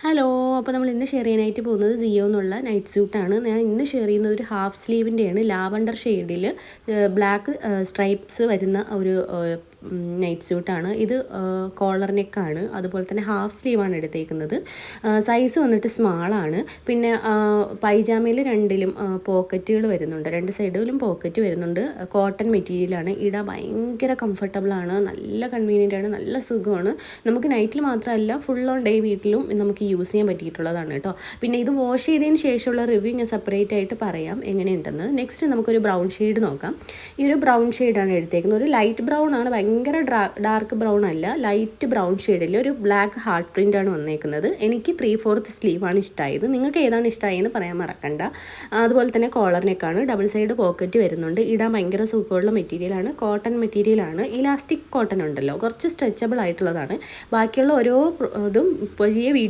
Hello, അപ്പോൾ നമ്മൾ ഇന്ന് ഷെയർ ചെയ്യാനായിട്ട് പോകുന്നത് സിയോ എന്നുള്ള നൈറ്റ് സ്യൂട്ടാണ്. ഞാൻ ഇന്ന് ഷെയർ ചെയ്യുന്നത് ഒരു ഹാഫ് സ്ലീവിൻ്റെയാണ്. ലാവണ്ടർ ഷെയ്ഡിൽ ബ്ലാക്ക് സ്ട്രൈപ്സ് വരുന്ന ഒരു നൈറ്റ് സ്യൂട്ടാണ്. ഇത് കോളർ നെക്കാണ്, അതുപോലെ തന്നെ ഹാഫ് സ്ലീവാണ് എടുത്തേക്കുന്നത്. സൈസ് വന്നിട്ട് സ്മാളാണ്. പിന്നെ പൈജാമയിൽ രണ്ടിലും പോക്കറ്റുകൾ വരുന്നുണ്ട്, രണ്ട് സൈഡിലും പോക്കറ്റ് വരുന്നുണ്ട്. കോട്ടൺ മെറ്റീരിയലാണ്. ഇടാൻ ഭയങ്കര കംഫർട്ടബിളാണ്, നല്ല കൺവീനിയൻ്റ് ആണ്, നല്ല സുഖമാണ്. നമുക്ക് നൈറ്റിൽ മാത്രമല്ല ഫുൾ ഓൺ ഡേ വീട്ടിലും നമുക്ക് യൂസ് ചെയ്യാൻ പറ്റിയിട്ടുള്ളതാണ് കേട്ടോ. പിന്നെ ഇത് വാഷ് ചെയ്തതിന് ശേഷമുള്ള റിവ്യൂ ഞാൻ സെപ്പറേറ്റ് ആയിട്ട് പറയാം എങ്ങനെയുണ്ടെന്ന്. നെക്സ്റ്റ് നമുക്കൊരു ബ്രൗൺ ഷെയ്ഡ് നോക്കാം. ഈ ഒരു ബ്രൗൺ ഷെയ്ഡാണ് എടുത്തേക്കുന്നത്. ഒരു ലൈറ്റ് ബ്രൗൺ ആണ്, ഭയങ്കര ഡാർക്ക് ബ്രൗൺ അല്ല, ലൈറ്റ് ബ്രൗൺ ഷെയ്ഡിൽ ഒരു ബ്ലാക്ക് ഹാർട്ട് പ്രിൻ്റ് ആണ് വന്നേക്കുന്നത്. എനിക്ക് 3/4 സ്ലീവാണ് ഇഷ്ടമായത്. നിങ്ങൾക്ക് ഏതാണ് ഇഷ്ടമായെന്ന് പറയാൻ മറക്കണ്ട. അതുപോലെ തന്നെ കോളർ നെക്കാണ്, ഡബിൾ സൈഡ് പോക്കറ്റ് വരുന്നുണ്ട്. ഇടാൻ ഭയങ്കര സുഖമുള്ള മെറ്റീരിയലാണ്, കോട്ടൺ മെറ്റീരിയലാണ്. ഇലാസ്റ്റിക് കോട്ടൺ ഉണ്ടല്ലോ, കുറച്ച് സ്ട്രെച്ചബിൾ ആയിട്ടുള്ളതാണ്. ബാക്കിയുള്ള ഓരോ ഇതും വലിയ വീഡിയോ